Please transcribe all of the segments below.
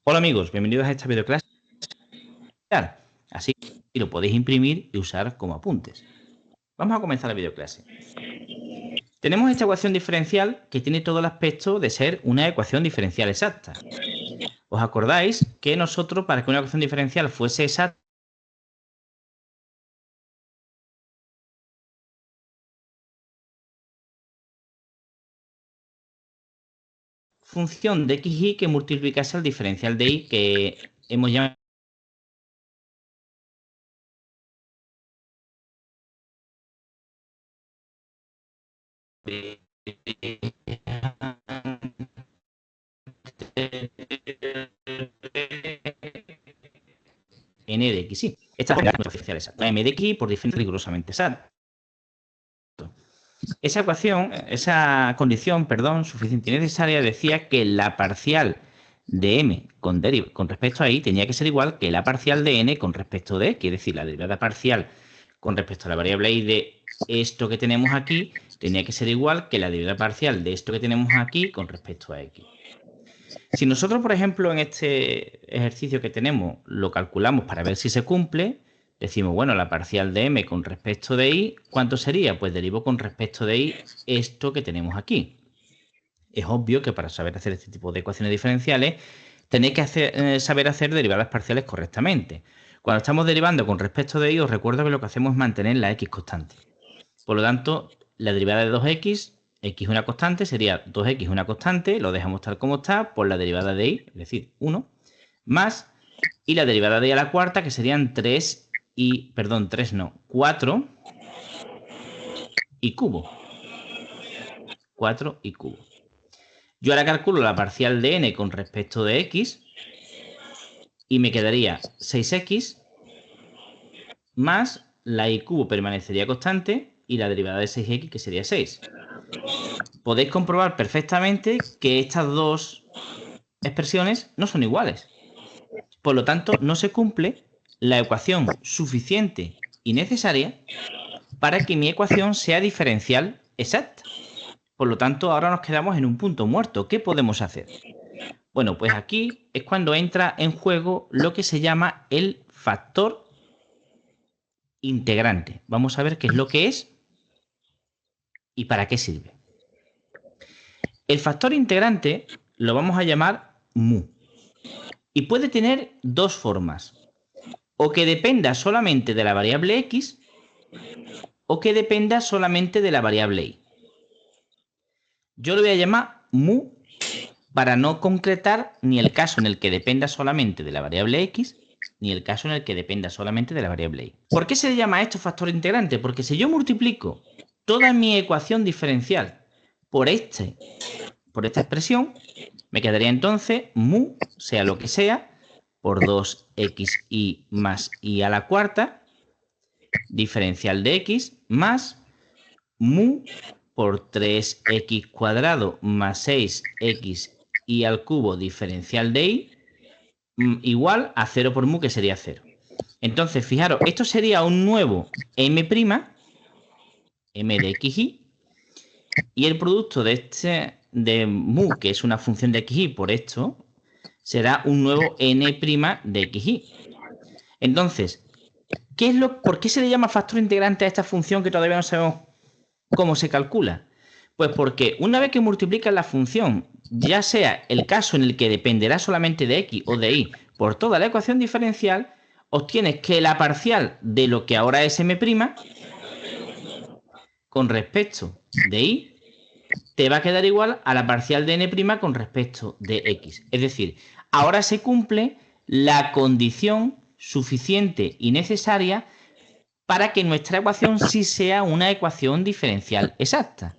Hola amigos, bienvenidos a esta videoclase. Así lo podéis imprimir y usar como apuntes. Vamos a comenzar la videoclase. Tenemos esta ecuación diferencial que tiene todo el aspecto de ser una ecuación diferencial exacta. ¿Os acordáis que nosotros, para que una ecuación diferencial fuese exacta, función de x y que multiplicase al diferencial de y que hemos llamado n de x y. Esta es la diferencial exacta. M de x por diferencial rigurosamente exacta. Esa ecuación, esa condición, perdón, suficiente y necesaria decía que la parcial de m con respecto a y tenía que ser igual que la parcial de n con respecto de x, es decir, la derivada parcial con respecto a la variable y de esto que tenemos aquí tenía que ser igual que la derivada parcial de esto que tenemos aquí con respecto a x. Si nosotros, por ejemplo, en este ejercicio que tenemos lo calculamos para ver si se cumple, decimos, bueno, la parcial de m con respecto de y, ¿cuánto sería? Pues derivo con respecto de y esto que tenemos aquí. Es obvio que para saber hacer este tipo de ecuaciones diferenciales tenéis que saber hacer derivadas parciales correctamente. Cuando estamos derivando con respecto de y, os recuerdo que lo que hacemos es mantener la x constante. Por lo tanto, la derivada de 2x, x es una constante, sería 2x una constante, lo dejamos tal como está, por la derivada de y, es decir, 1, más, y la derivada de y a la cuarta, que serían 4 y cubo. 4 y cubo. Yo ahora calculo la parcial de n con respecto de x y me quedaría 6x más la y cubo permanecería constante y la derivada de 6x que sería 6. Podéis comprobar perfectamente que estas dos expresiones no son iguales. Por lo tanto, no se cumple la ecuación suficiente y necesaria para que mi ecuación sea diferencial exacta. Por lo tanto, ahora nos quedamos en un punto muerto. ¿Qué podemos hacer? Bueno, pues aquí es cuando entra en juego lo que se llama el factor integrante. Vamos a ver qué es lo que es y para qué sirve. El factor integrante lo vamos a llamar mu y puede tener dos formas. O que dependa solamente de la variable x o que dependa solamente de la variable y. Yo lo voy a llamar mu para no concretar ni el caso en el que dependa solamente de la variable x ni el caso en el que dependa solamente de la variable y. ¿Por qué se le llama esto factor integrante? Porque si yo multiplico toda mi ecuación diferencial por esta expresión, me quedaría entonces mu, sea lo que sea, por 2xy más y a la cuarta, diferencial de x, más mu por 3x cuadrado más 6x y al cubo diferencial de y, igual a 0 por mu, que sería 0. Entonces, fijaros, esto sería un nuevo m', m de xy, y el producto de mu, que es una función de xy, por esto, será un nuevo n' de xy. Entonces, ¿por qué se le llama factor integrante a esta función que todavía no sabemos cómo se calcula? Pues porque una vez que multiplicas la función, ya sea el caso en el que dependerá solamente de x o de y por toda la ecuación diferencial, obtienes que la parcial de lo que ahora es m' con respecto de y te va a quedar igual a la parcial de n' con respecto de x. Es decir, ahora se cumple la condición suficiente y necesaria para que nuestra ecuación sí sea una ecuación diferencial exacta.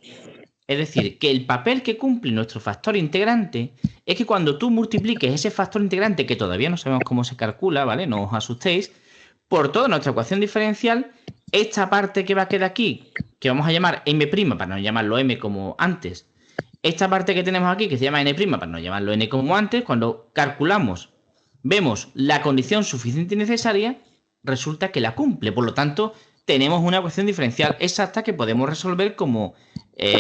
Es decir, que el papel que cumple nuestro factor integrante es que cuando tú multipliques ese factor integrante, que todavía no sabemos cómo se calcula, ¿vale? No os asustéis, por toda nuestra ecuación diferencial, esta parte que va a quedar aquí, que vamos a llamar m', para no llamarlo m como antes, esta parte que tenemos aquí, que se llama n', para no llamarlo n como antes, cuando calculamos, vemos la condición suficiente y necesaria, resulta que la cumple. Por lo tanto, tenemos una ecuación diferencial exacta que podemos resolver como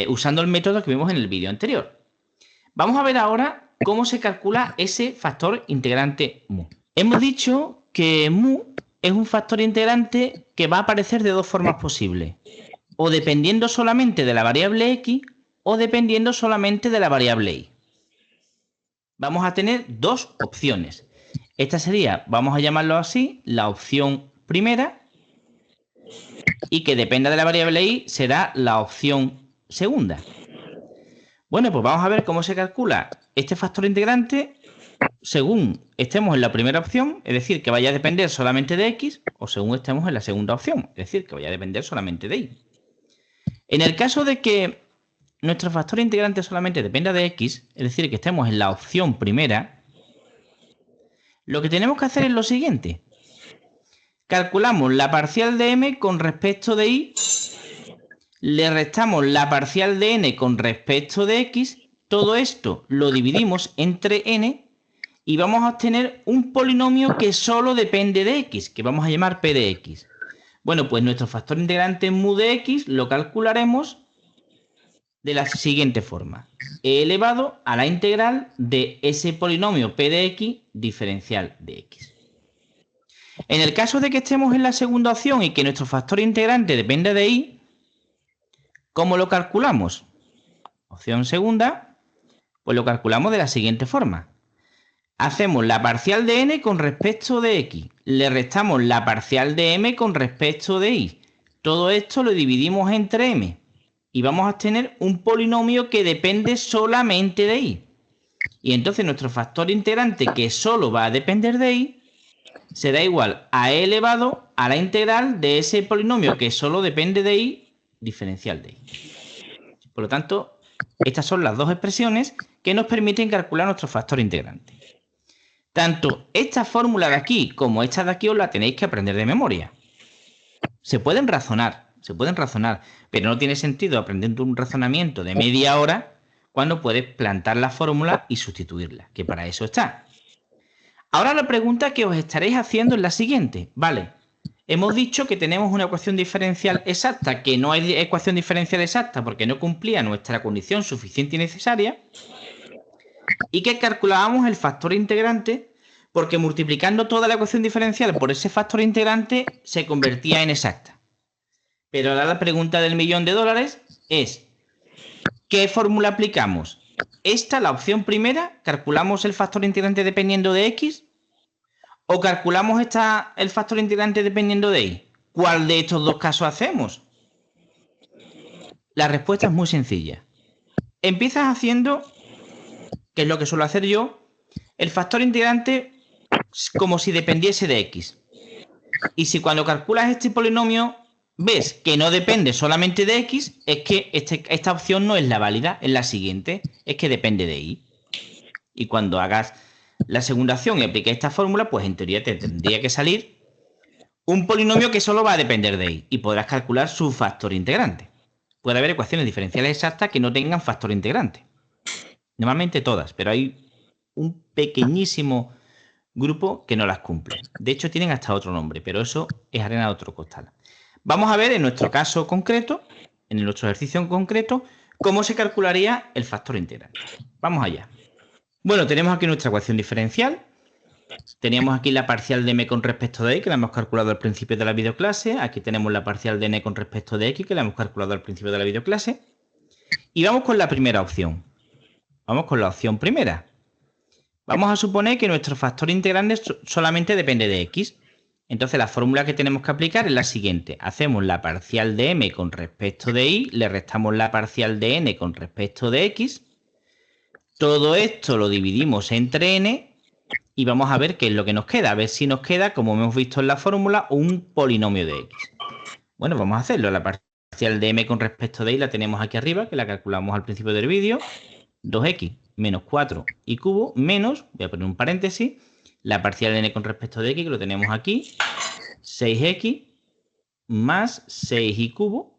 usando el método que vimos en el vídeo anterior. Vamos a ver ahora cómo se calcula ese factor integrante mu. Hemos dicho que mu es un factor integrante que va a aparecer de dos formas posibles. O dependiendo solamente de la variable x o dependiendo solamente de la variable y. Vamos a tener dos opciones. Esta sería, vamos a llamarlo así, la opción primera, y que dependa de la variable y será la opción segunda. Bueno, pues vamos a ver cómo se calcula este factor integrante según estemos en la primera opción, es decir, que vaya a depender solamente de x, o según estemos en la segunda opción, es decir, que vaya a depender solamente de y. En el caso de que nuestro factor integrante solamente dependa de x, es decir, que estemos en la opción primera, lo que tenemos que hacer es lo siguiente. Calculamos la parcial de m con respecto de y, le restamos la parcial de n con respecto de x, todo esto lo dividimos entre n y vamos a obtener un polinomio que solo depende de x, que vamos a llamar p de x. Bueno, pues nuestro factor integrante mu de x lo calcularemos de la siguiente forma. E elevado a la integral de ese polinomio p de x diferencial de x. En el caso de que estemos en la segunda opción y que nuestro factor integrante dependa de y, ¿cómo lo calculamos? Opción segunda, pues lo calculamos de la siguiente forma. Hacemos la parcial de n con respecto de x, le restamos la parcial de m con respecto de y. Todo esto lo dividimos entre m y vamos a obtener un polinomio que depende solamente de y. Y entonces nuestro factor integrante, que solo va a depender de y, será igual a e elevado a la integral de ese polinomio que solo depende de y, diferencial de y. Por lo tanto, estas son las dos expresiones que nos permiten calcular nuestro factor integrante. Tanto esta fórmula de aquí como esta de aquí os la tenéis que aprender de memoria. Se pueden razonar, pero no tiene sentido aprender un razonamiento de media hora cuando puedes plantar la fórmula y sustituirla, que para eso está. Ahora la pregunta que os estaréis haciendo es la siguiente. Vale, hemos dicho que tenemos una ecuación diferencial exacta, que no hay ecuación diferencial exacta porque no cumplía nuestra condición suficiente y necesaria, y que calculábamos el factor integrante porque multiplicando toda la ecuación diferencial por ese factor integrante se convertía en exacta. Pero ahora la pregunta del $1.000.000 es, ¿qué fórmula aplicamos? ¿Esta, la opción primera, calculamos el factor integrante dependiendo de x? ¿O calculamos el factor integrante dependiendo de y? ¿Cuál de estos dos casos hacemos? La respuesta es muy sencilla. Empiezas haciendo, que es lo que suelo hacer yo, el factor integrante como si dependiese de x. Y si cuando calculas este polinomio ves que no depende solamente de x, es que esta opción no es la válida, es la siguiente, es que depende de y. Y cuando hagas la segunda opción y apliques esta fórmula, pues en teoría te tendría que salir un polinomio que solo va a depender de y podrás calcular su factor integrante. Puede haber ecuaciones diferenciales exactas que no tengan factor integrante. Normalmente todas, pero hay un pequeñísimo grupo que no las cumple. De hecho, tienen hasta otro nombre, pero eso es arena de otro costal. Vamos a ver en nuestro caso concreto, en nuestro ejercicio en concreto, cómo se calcularía el factor integrante. Vamos allá. Bueno, tenemos aquí nuestra ecuación diferencial. Teníamos aquí la parcial de m con respecto de y, que la hemos calculado al principio de la videoclase. Aquí tenemos la parcial de n con respecto de x, que la hemos calculado al principio de la videoclase. Y vamos con la primera opción. Vamos con la opción primera. Vamos a suponer que nuestro factor integrante solamente depende de x. Entonces la fórmula que tenemos que aplicar es la siguiente. Hacemos la parcial de m con respecto de y, le restamos la parcial de n con respecto de x. Todo esto lo dividimos entre n y vamos a ver qué es lo que nos queda. A ver si nos queda, como hemos visto en la fórmula, un polinomio de x. Bueno, vamos a hacerlo. La parcial de m con respecto de y la tenemos aquí arriba, que la calculamos al principio del vídeo. 2x menos 4 y cubo menos, voy a poner un paréntesis, la parcial de n con respecto de x, que lo tenemos aquí, 6x más 6y cubo,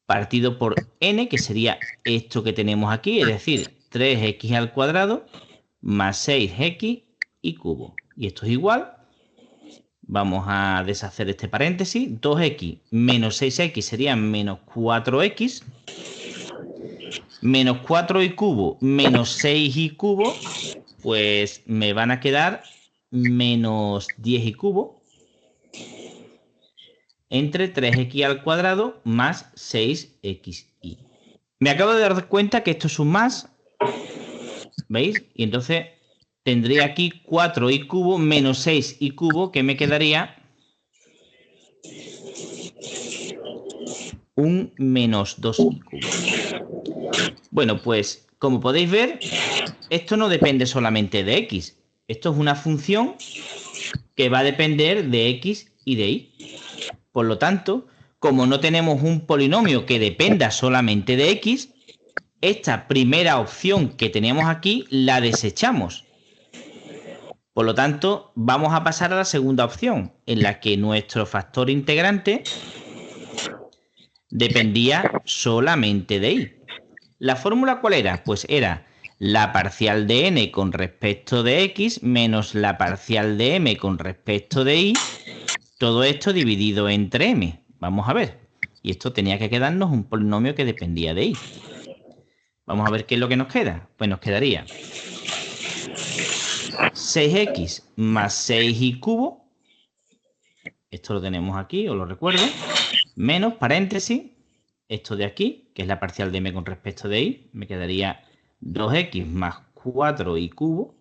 partido por n, que sería esto que tenemos aquí, es decir, 3x al cuadrado más 6x y cubo. Y esto es igual, vamos a deshacer este paréntesis, 2x menos 6x serían menos 4x, menos 4y cubo menos 6y cubo, pues me van a quedar menos 10y cubo entre 3x al cuadrado más 6xy. Me acabo de dar cuenta que esto es un más, ¿veis? Y entonces tendría aquí 4y cubo menos 6y cubo, que me quedaría un menos 2y cubo. Bueno, pues como podéis ver, esto no depende solamente de x. Esto es una función que va a depender de x y de y. Por lo tanto, como no tenemos un polinomio que dependa solamente de x, esta primera opción que tenemos aquí la desechamos. Por lo tanto, vamos a pasar a la segunda opción, en la que nuestro factor integrante dependía solamente de y. ¿La fórmula cuál era? Pues era la parcial de n con respecto de x menos la parcial de m con respecto de y. Todo esto dividido entre m. Vamos a ver. Y esto tenía que quedarnos un polinomio que dependía de y. Vamos a ver qué es lo que nos queda. Pues nos quedaría 6x más 6y cubo. Esto lo tenemos aquí, os lo recuerdo. Menos, paréntesis, esto de aquí, que es la parcial de m con respecto de y. Me quedaría 2x más 4y cubo.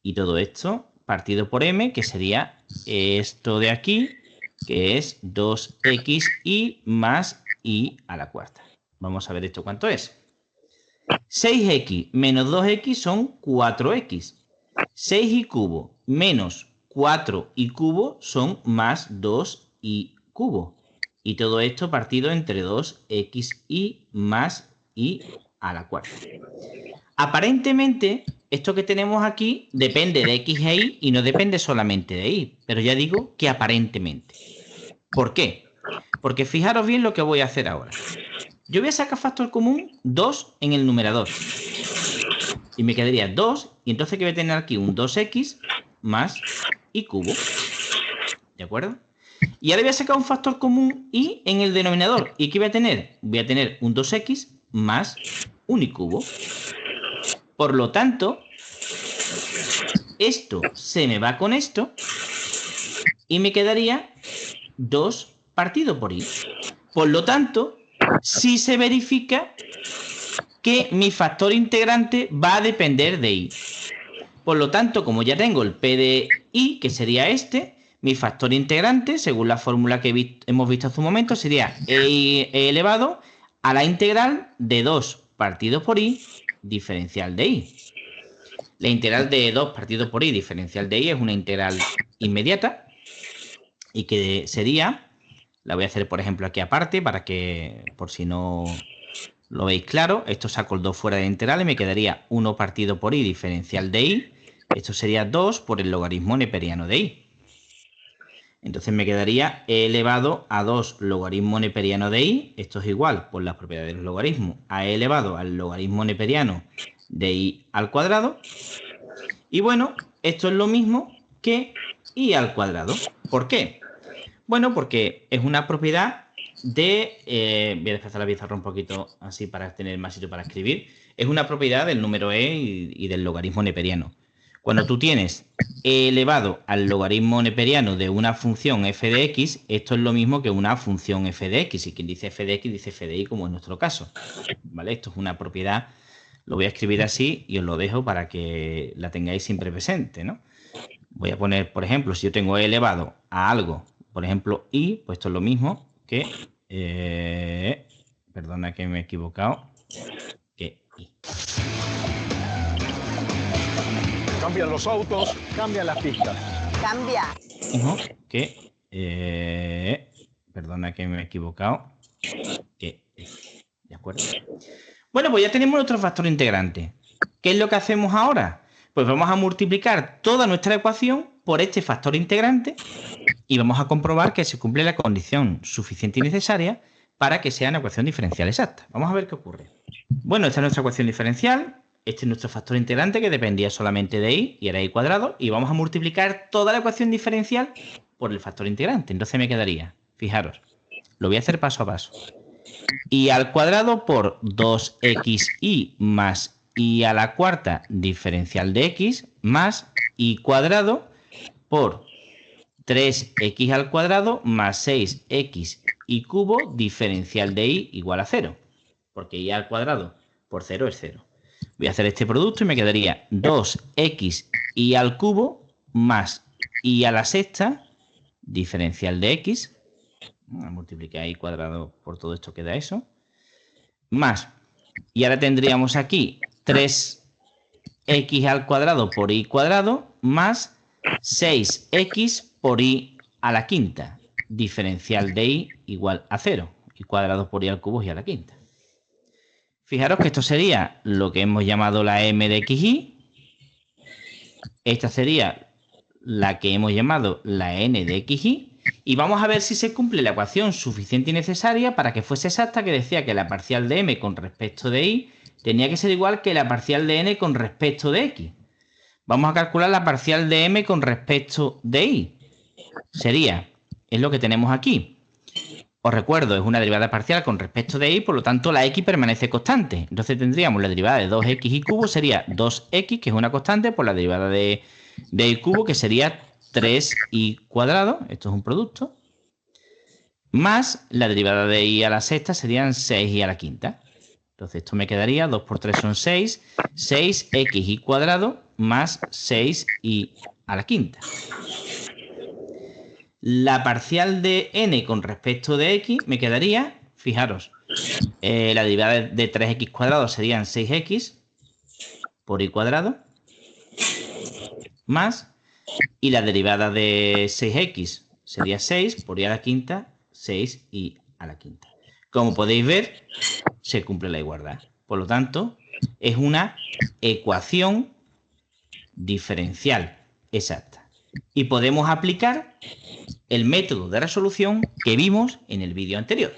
Y todo esto partido por m, que sería esto de aquí, que es 2xy más y a la cuarta. Vamos a ver esto cuánto es. 6x menos 2x son 4x. 6y cubo menos 4y cubo son más 2y cubo. Y todo esto partido entre 2xy más y a la cuarta. Aparentemente, esto que tenemos aquí depende de x e y y no depende solamente de y. Pero ya digo que aparentemente. ¿Por qué? Porque fijaros bien lo que voy a hacer ahora. Yo voy a sacar factor común 2 en el numerador. Y me quedaría 2. Y entonces que voy a tener aquí un 2x más y cubo. ¿De acuerdo? Y ahora voy a sacar un factor común y en el denominador. ¿Y qué voy a tener? Voy a tener un 2x más un y cubo. Por lo tanto, esto se me va con esto y me quedaría 2 partido por y. Por lo tanto, sí se verifica que mi factor integrante va a depender de y. Por lo tanto, como ya tengo el p de y, que sería este, mi factor integrante, según la fórmula que hemos visto hace un momento, sería e elevado a la integral de 2 partido por y diferencial de y. La integral de 2 partido por y diferencial de y es una integral inmediata y que sería, la voy a hacer por ejemplo aquí aparte para que por si no lo veis claro, esto saco el 2 fuera de la integral y me quedaría 1 partido por y diferencial de y. Esto sería 2 por el logaritmo neperiano de y. Entonces me quedaría e elevado a 2 logaritmo neperiano de y. Esto es igual por las propiedades del logaritmo a e elevado al logaritmo neperiano de y al cuadrado. Y bueno, esto es lo mismo que y al cuadrado. ¿Por qué? Bueno, porque es una propiedad de... voy a desplazar la pizarra un poquito así para tener más sitio para escribir. Es una propiedad del número e y del logaritmo neperiano. Cuando tú tienes e elevado al logaritmo neperiano de una función f de x, esto es lo mismo que una función f de x. Y quien dice f de x dice f de y, como en nuestro caso. ¿Vale? Esto es una propiedad, lo voy a escribir así y os lo dejo para que la tengáis siempre presente, ¿no? Voy a poner, por ejemplo, si yo tengo e elevado a algo, por ejemplo, y, pues esto es lo mismo que... perdona que me he equivocado. Que y. Cambian los autos, cambian las pistas. Cambia. Que... perdona que me he equivocado. Que y. ¿De acuerdo? Bueno, pues ya tenemos nuestro factor integrante. ¿Qué es lo que hacemos ahora? Pues vamos a multiplicar toda nuestra ecuación por este factor integrante y vamos a comprobar que se cumple la condición suficiente y necesaria para que sea una ecuación diferencial exacta. Vamos a ver qué ocurre. Bueno, esta es nuestra ecuación diferencial. Este es nuestro factor integrante que dependía solamente de y era y cuadrado. Y vamos a multiplicar toda la ecuación diferencial por el factor integrante. Entonces me quedaría, fijaros, lo voy a hacer paso a paso. y al cuadrado por 2xy más y a la cuarta diferencial de x más y cuadrado por 3x al cuadrado más 6x y cubo diferencial de y igual a 0. Porque y al cuadrado por 0 es 0. Voy a hacer este producto y me quedaría 2x y al cubo más y a la sexta diferencial de x. Multiplicar y cuadrado por todo esto queda eso. Más. Y ahora tendríamos aquí 3x al cuadrado por y cuadrado más 6x por y a la quinta. Diferencial de y igual a 0. Y cuadrado por y al cubo y a la quinta. Fijaros que esto sería lo que hemos llamado la m de xy. Esta sería la que hemos llamado la n de xy. Y vamos a ver si se cumple la ecuación suficiente y necesaria para que fuese exacta, que decía que la parcial de m con respecto de y tenía que ser igual que la parcial de n con respecto de x. Vamos a calcular la parcial de m con respecto de y. Sería, es lo que tenemos aquí. Os recuerdo, es una derivada parcial con respecto de y, por lo tanto la x permanece constante. Entonces tendríamos la derivada de 2x y cubo, sería 2x, que es una constante, por la derivada de y cubo, que sería 3y cuadrado, esto es un producto, más la derivada de y a la sexta serían 6y a la quinta. Entonces esto me quedaría, 2 por 3 son 6, 6xy cuadrado más 6y a la quinta. La parcial de n con respecto de x me quedaría, fijaros, la derivada de 3x cuadrado serían 6x por y cuadrado más, y la derivada de 6x sería 6 por y a la quinta, 6y a la quinta. Como podéis ver, se cumple la igualdad. Por lo tanto, es una ecuación diferencial exacta. Y podemos aplicar el método de resolución que vimos en el vídeo anterior.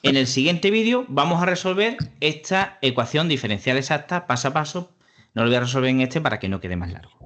En el siguiente vídeo vamos a resolver esta ecuación diferencial exacta paso a paso. No lo voy a resolver en este para que no quede más largo.